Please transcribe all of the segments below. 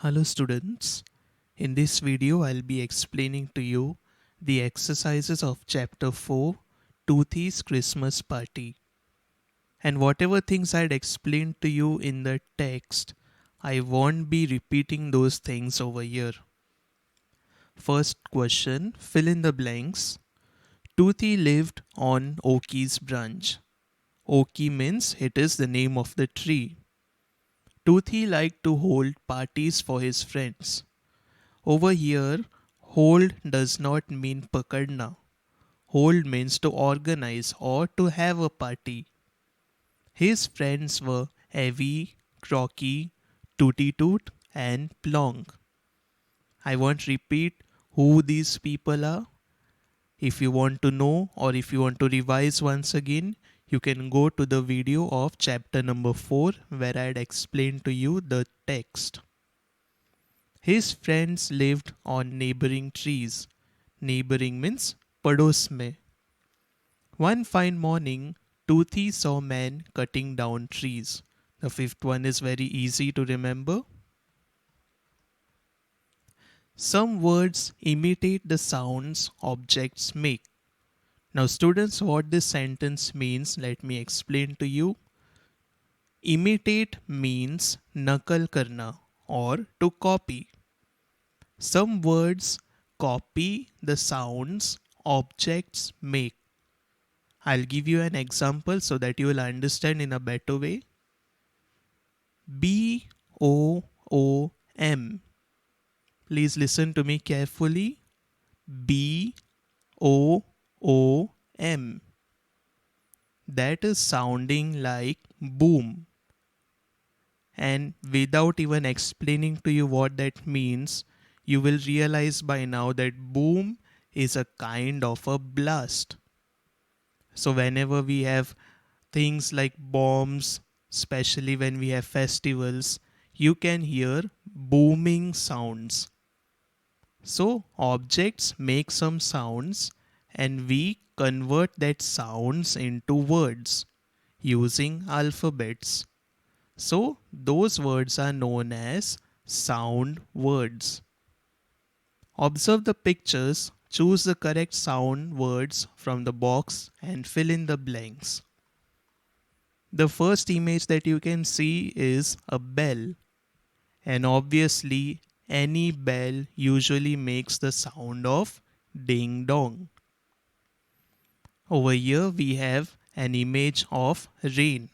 Hello students, in this video I'll be explaining to you the exercises of chapter 4, Toothy's Christmas Party. And whatever things I'd explained to you in the text, I won't be repeating those things over here. First question, fill in the blanks. Toothy lived on Oakie's branch. Oakie means it is the name of the tree. Toothy liked to hold parties for his friends. Over here, hold does not mean pakadna. Hold means to organize or to have a party. His friends were Evie, Crocky, Tooty Toot and Plonk. I won't repeat who these people are. If you want to know or if you want to revise once again, you can go to the video of chapter number 4 where I had explained to you the text. His friends lived on neighboring trees. Neighboring means pados mein. One fine morning, Toothy saw men cutting down trees. The fifth one is very easy to remember. Some words imitate the sounds objects make. Now students, what this sentence means, let me explain to you. Imitate means nakal karna or to copy. Some words copy the sounds objects make. I'll give you an example so that you will understand in a better way. B-O-O-M. Please listen to me carefully. B-O-O-M. That is sounding like boom. And without even explaining to you what that means, you will realize by now that boom is a kind of a blast. So whenever we have things like bombs, especially when we have festivals, you can hear booming sounds. So objects make some sounds and we convert that sounds into words using alphabets. So those words are known as sound words. Observe the pictures, choose the correct sound words from the box and fill in the blanks. The first image that you can see is a bell, and obviously any bell usually makes the sound of ding dong. Over here we have an image of rain,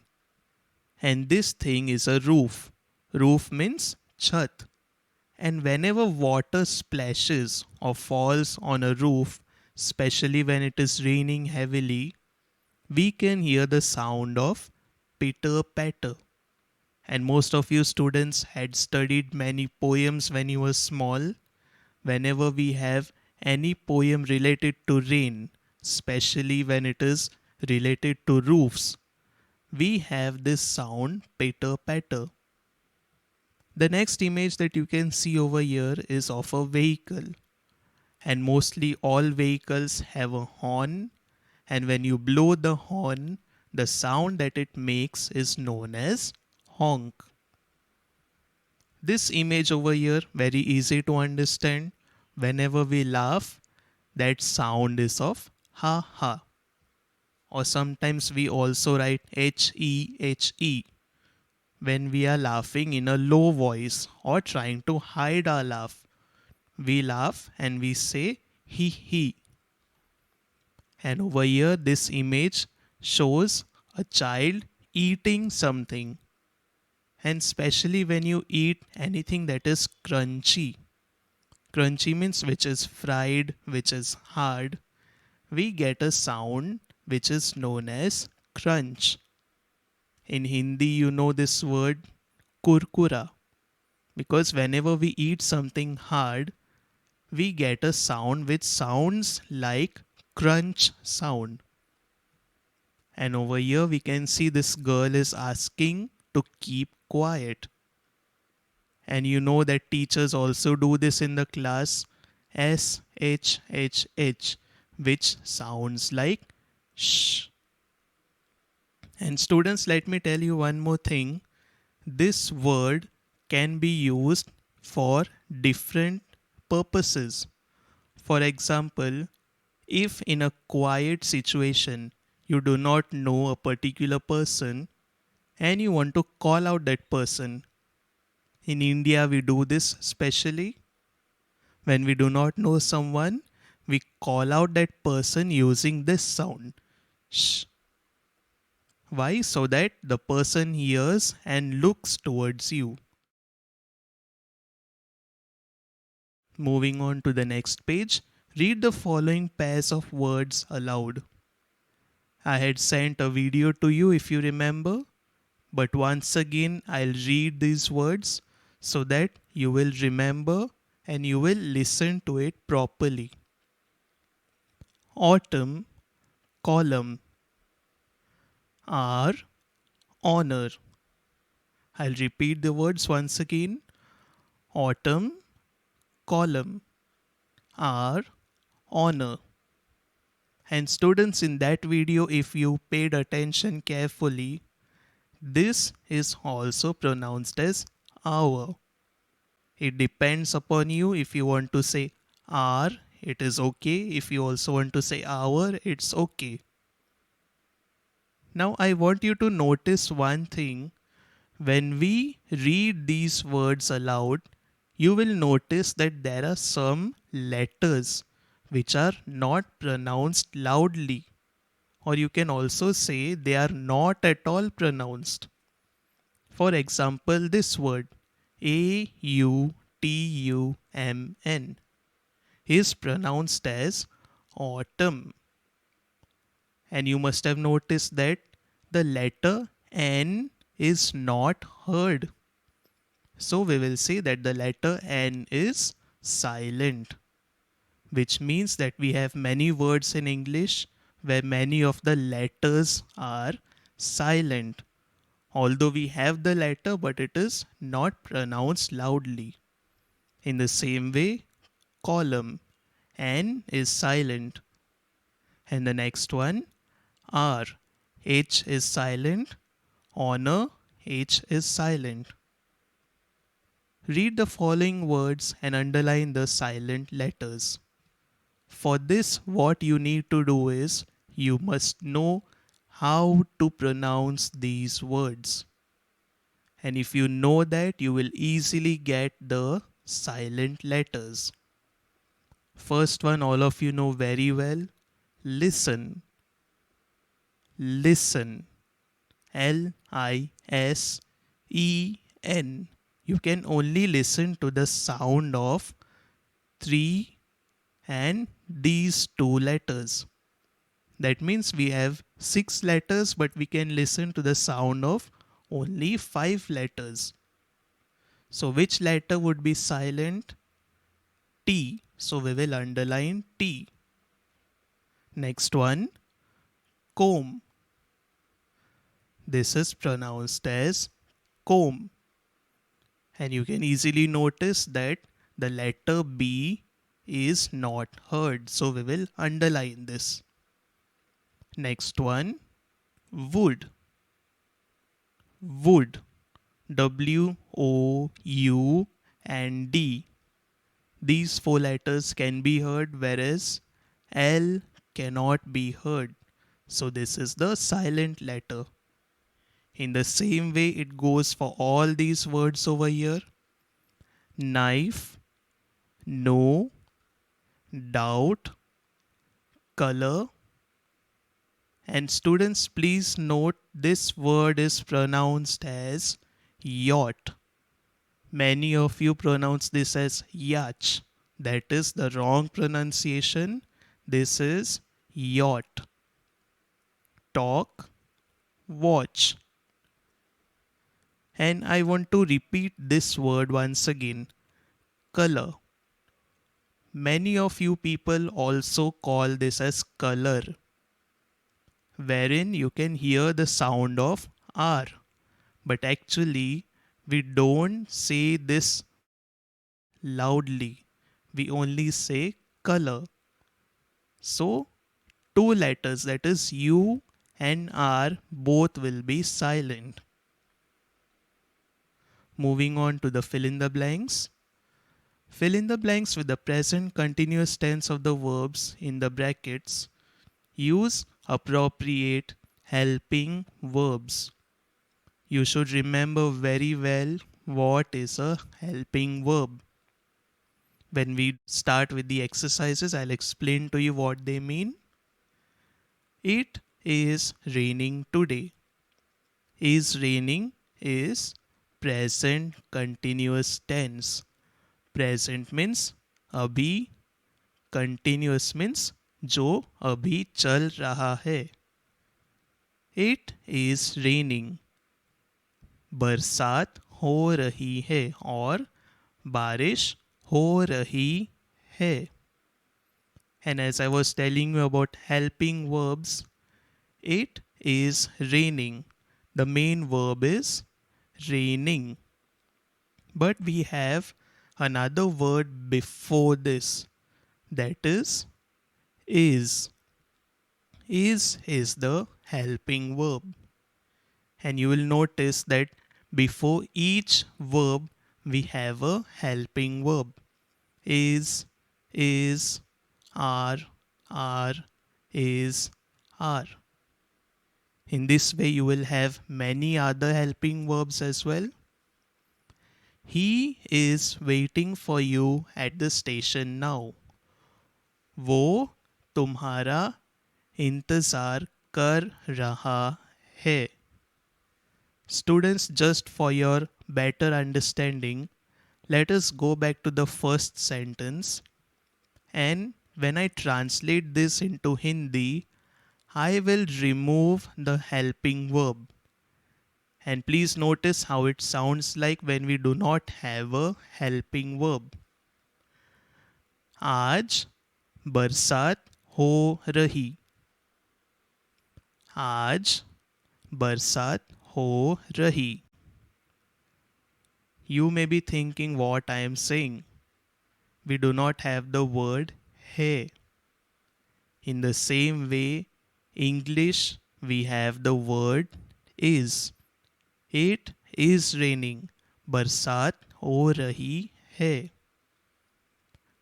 and this thing is a roof. Roof means chat. And whenever water splashes or falls on a roof, especially when it is raining heavily, we can hear the sound of pitter patter. And most of you students had studied many poems when you were small. Whenever we have any poem related to rain, especially when it is related to roofs, we have this sound pitter patter. The next image that you can see over here is of a vehicle, and mostly all vehicles have a horn, and when you blow the horn, the sound that it makes is known as honk. This image over here, very easy to understand. Whenever we laugh, that sound is of ha ha. Or sometimes we also write H-E-H-E. When we are laughing in a low voice or trying to hide our laugh, we laugh and we say he he. And over here this image shows a child eating something. And especially when you eat anything that is crunchy. Crunchy means which is fried, which is hard. We get a sound which is known as crunch. In Hindi, you know this word kurkura, because whenever we eat something hard, we get a sound which sounds like crunch sound. And over here we can see this girl is asking to keep quiet. And you know that teachers also do this in the class, SHHH, which sounds like shh. And students, let me tell you one more thing. This word can be used for different purposes. For example, if in a quiet situation you do not know a particular person and you want to call out that person, in India we do this specially. When we do not know someone, we call out that person using this sound. Shh. Why? So that the person hears and looks towards you. Moving on to the next page, read the following pairs of words aloud. I had sent a video to you if you remember, but once again I'll read these words so that you will remember and you will listen to it properly. Autumn, column. R, honor. I'll repeat the words once again. Autumn, column. R, honor. And students, in that video, if you paid attention carefully, this is also pronounced as hour. It depends upon you. If you want to say hour, it is okay. If you also want to say hour, it's okay. Now I want you to notice one thing. When we read these words aloud, you will notice that there are some letters which are not pronounced loudly, or you can also say they are not at all pronounced. For example, this word Autumn is pronounced as autumn. And you must have noticed that the letter N is not heard. So we will say that the letter N is silent, which means that we have many words in English where many of the letters are silent. Although we have the letter, but it is not pronounced loudly. In the same way, column N is silent. And the next one, R. H is silent. Honor, H is silent. Read the following words and underline the silent letters. For this, what you need to do is you must know how to pronounce these words. And if you know that, you will easily get the silent letters. First one, all of you know very well. Listen. Listen. Lisen. You can only listen to the sound of 3 and these 2 letters. That means we have 6 letters, but we can listen to the sound of only 5 letters. So which letter would be silent? T. So we will underline T. Next one, comb. This is pronounced as comb. And you can easily notice that the letter B is not heard. So we will underline this. Next one, wood. Wood. W-O-U and D. These 4 letters can be heard, whereas L cannot be heard. So this is the silent letter. In the same way, it goes for all these words over here. Knife, no, doubt, color. And students, please note this word is pronounced as yacht. Many of you pronounce this as yacht. That is the wrong pronunciation. This is yacht. Talk, watch. And I want to repeat this word once again. Color. Many of you people also call this as color, wherein you can hear the sound of R. But actually, we don't say this loudly. We only say color. So, 2 letters, that is U and R, both will be silent. Moving on to the fill in the blanks. Fill in the blanks with the present continuous tense of the verbs in the brackets. Use appropriate helping verbs. You should remember very well what is a helping verb. When we start with the exercises, I'll explain to you what they mean. It is raining today. Is raining is present continuous tense. Present means अभी, continuous means जो अभी चल रहा है. It is raining. बरसात हो रही है और बारिश हो रही है. And as I was telling you about helping verbs, it is raining. The main verb is raining. But we have another word before this, that is is. Is the helping verb. And you will notice that before each verb we have a helping verb. Is, are, are. In this way you will have many other helping verbs as well. He is waiting for you at the station now. वो तुम्हारा इंतजार कर रहा है. Students, just for your better understanding, let us go back to the first sentence, and when I translate this into Hindi, I will remove the helping verb. And please notice how it sounds like when we do not have a helping verb. आज बरसात हो रही. आज बरसात हो रही. You may be thinking what I am saying. We do not have the word है. In the same way, English, we have the word is. It is raining. बरसात हो रही है.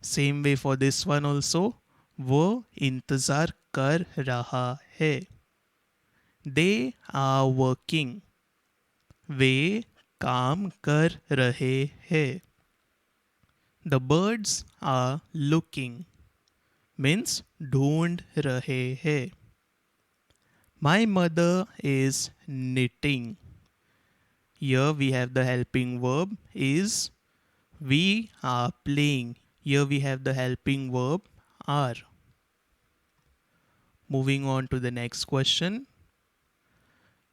Same way for this one also. वो इंतजार कर रहा है. They are working. वे काम कर रहे हैं. The birds are looking. Means ढूंढ रहे हैं. My mother is knitting. Here we have the helping verb is. We are playing. Here we have the helping verb are. Moving on to the next question.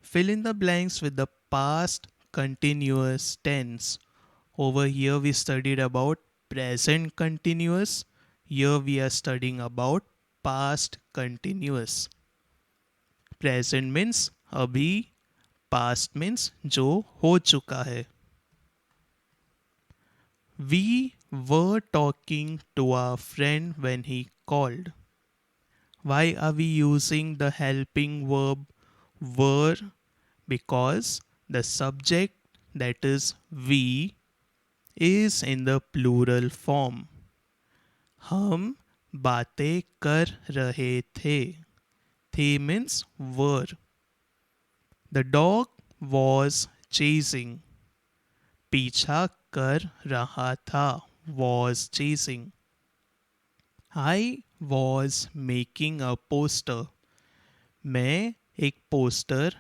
Fill in the blanks with the past continuous tense. Over here we studied about present continuous. Here we are studying about past continuous. Present means अभी, past means जो हो चुका है. We were talking to our friend when he called. Why are we using the helping verb were? Because the subject, that is we, is in the plural form. हम बातें कर रहे थे. थे means were. The dog was chasing. पीछा कर रहा था. Was chasing. I was making a poster. मैं एक पोस्टर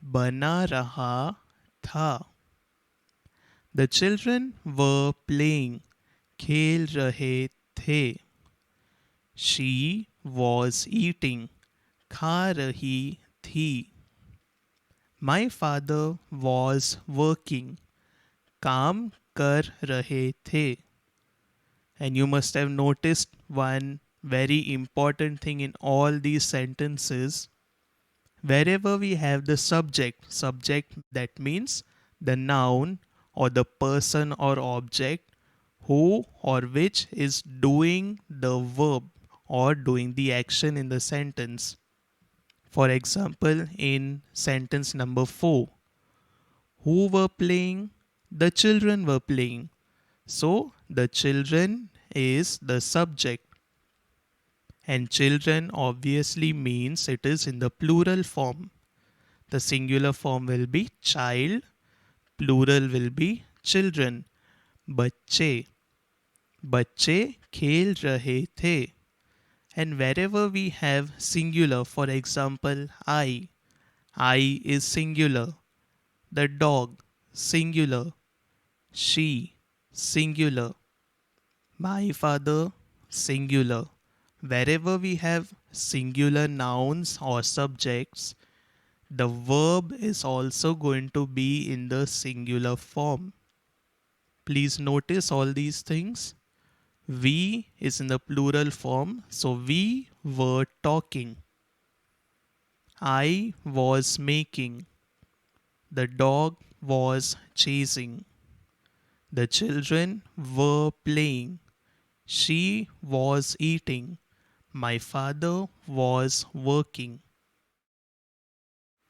बना रहा था. The children were playing. खेल रहे थे. She was eating. खा रही थी. My father was working. काम कर रहे थे. And you must have noticed one very important thing in all these sentences. Wherever we have the subject that means the noun or the person or object who or which is doing the verb or doing the action in the sentence. For example, in sentence number 4, who were playing? The children were playing. So the children is the subject, and children obviously means it is in the plural form. The singular form will be child, plural will be children. बच्चे, बच्चे खेल रहे थे. And wherever we have singular, for example, I is singular. The dog, singular. She, singular. My father, singular. Wherever we have singular nouns or subjects, the verb is also going to be in the singular form. Please notice all these things. We is in the plural form, so we were talking. I was making. The dog was chasing. The children were playing. She was eating. My father was working.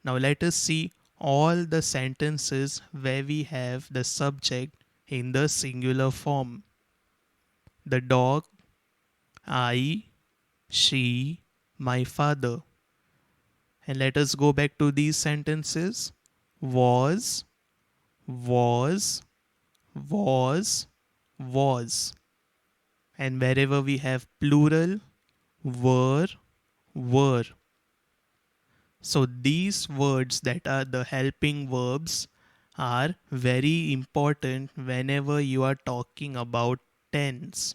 Now let us see all the sentences where we have the subject in the singular form. The dog, I, she, my father. And let us go back to these sentences. Was, was, was, was. And wherever we have plural, were. So these words that are the helping verbs are very important whenever you are talking about tense.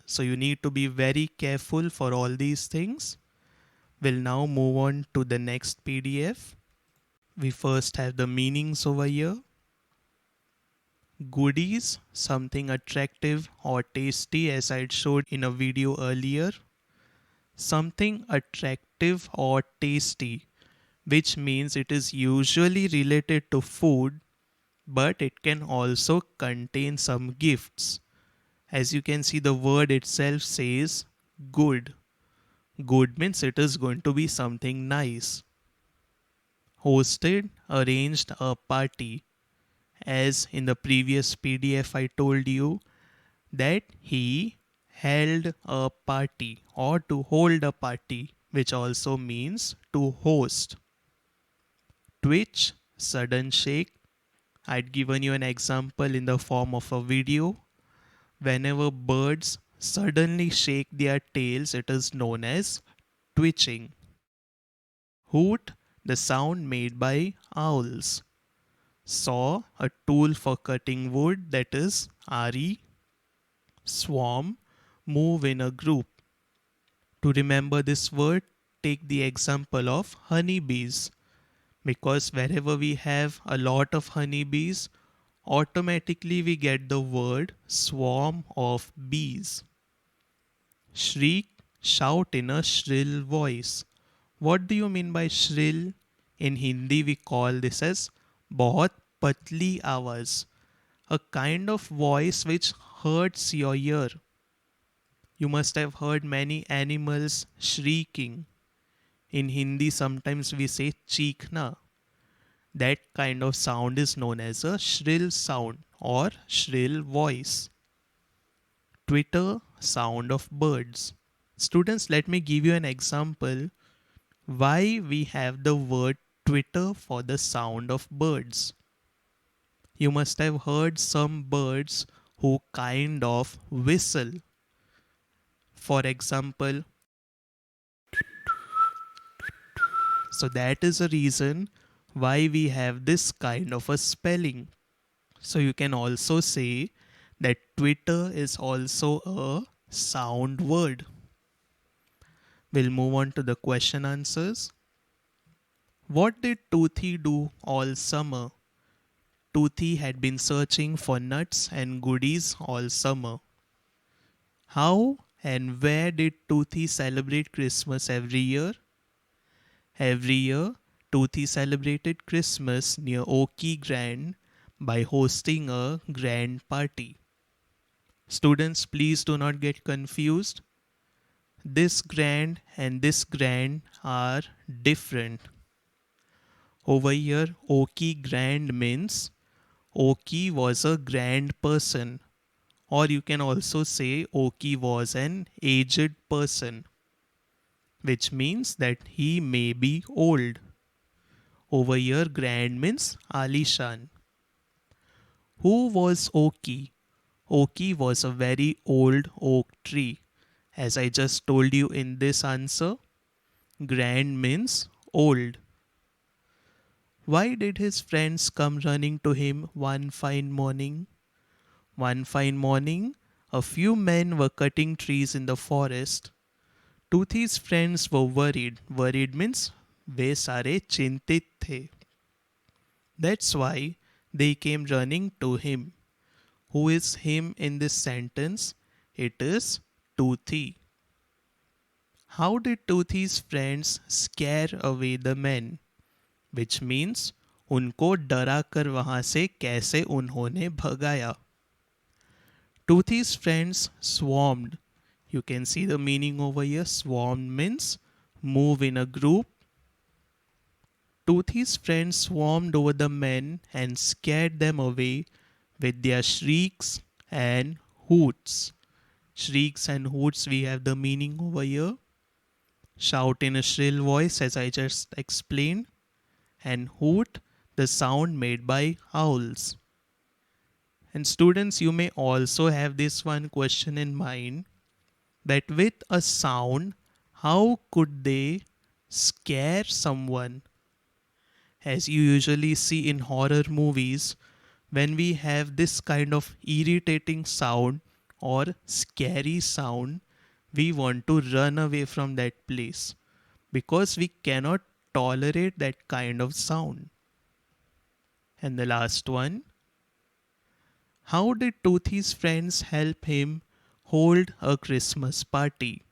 So you need to be very careful for all these things. We'll now move on to the next PDF. We first have the meanings over here. Goodies, something attractive or tasty, as I showed in a video earlier. Something attractive or tasty, which means it is usually related to food, but it can also contain some gifts. As you can see, the word itself says good. Good means it is going to be something nice. Hosted, arranged a party. As in the previous PDF, I told you that he held a party or to hold a party, which also means to host. Twitch, sudden shake. I'd given you an example in the form of a video. Whenever birds suddenly shake their tails, it is known as twitching. Hoot, the sound made by owls. Saw, a tool for cutting wood, that is RE. Swarm, move in a group. To remember this word, take the example of honeybees, because wherever we have a lot of honeybees, automatically we get the word swarm of bees. Shriek, shout in a shrill voice. What do you mean by shrill? In Hindi we call this as बहुत पतली आवाज, a kind of voice which hurts your ear. You must have heard many animals shrieking. In Hindi sometimes we say cheekna. That kind of sound is known as a shrill sound or shrill voice. Twitter, sound of birds. Students, let me give you an example why we have the word Twitter for the sound of birds. You must have heard some birds who kind of whistle. For example, so that is a reason why we have this kind of a spelling. So you can also say that Twitter is also a sound word. We'll move on to the question answers. What did Toothy do all summer? Toothy had been searching for nuts and goodies all summer. How and where did Toothy celebrate Christmas every year? Every year, Toothy celebrated Christmas near Oakey Grand by hosting a grand party. Students, please do not get confused. This grand and this grand are different. Over here, Oakey Grand means Oakey was a grand person. Or you can also say Oki was an aged person, which means that he may be old. Over here, grand means Alishan. Who was Oki? Oki was a very old oak tree. As I just told you in this answer, grand means old. Why did his friends come running to him one fine morning? One fine morning, a few men were cutting trees in the forest. Toothy's friends were worried. Worried means वे सारे चिंतित थे. That's why they came running to him. Who is him in this sentence? It is Toothy. How did Toothy's friends scare away the men? Which means उनको डरा कर वहां से कैसे उन्होंने भगाया. Toothy's friends swarmed. You can see the meaning over here. Swarmed means move in a group. Toothy's friends swarmed over the men and scared them away with their shrieks and hoots. Shrieks and hoots, we have the meaning over here. Shout in a shrill voice, as I just explained, and hoot, the sound made by owls. And students, you may also have this one question in mind, that with a sound, how could they scare someone? As you usually see in horror movies, when we have this kind of irritating sound or scary sound, we want to run away from that place because we cannot tolerate that kind of sound. And the last one, how did Toothy's friends help him hold a Christmas party?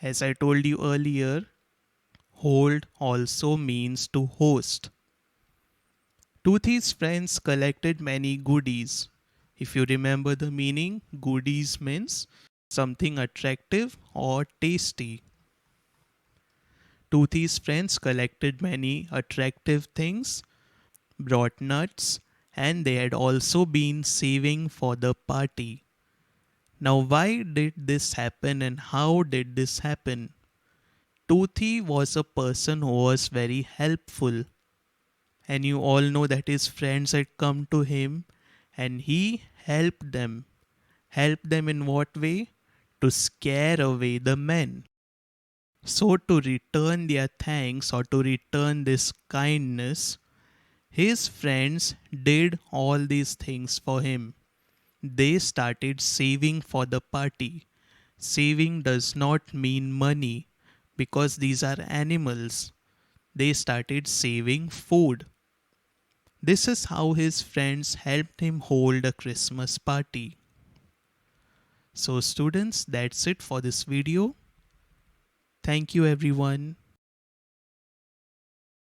As I told you earlier, hold also means to host. Toothy's friends collected many goodies. If you remember the meaning, goodies means something attractive or tasty. Toothy's friends collected many attractive things, brought nuts, and they had also been saving for the party. Now, why did this happen and how did this happen? Toothy was a person who was very helpful, and you all know that his friends had come to him and he helped them. Helped them in what way? To scare away the men. So, to return their thanks or to return this kindness, his friends did all these things for him. They started saving for the party. Saving does not mean money because these are animals. They started saving food. This is how his friends helped him hold a Christmas party. So students, that's it for this video. Thank you everyone.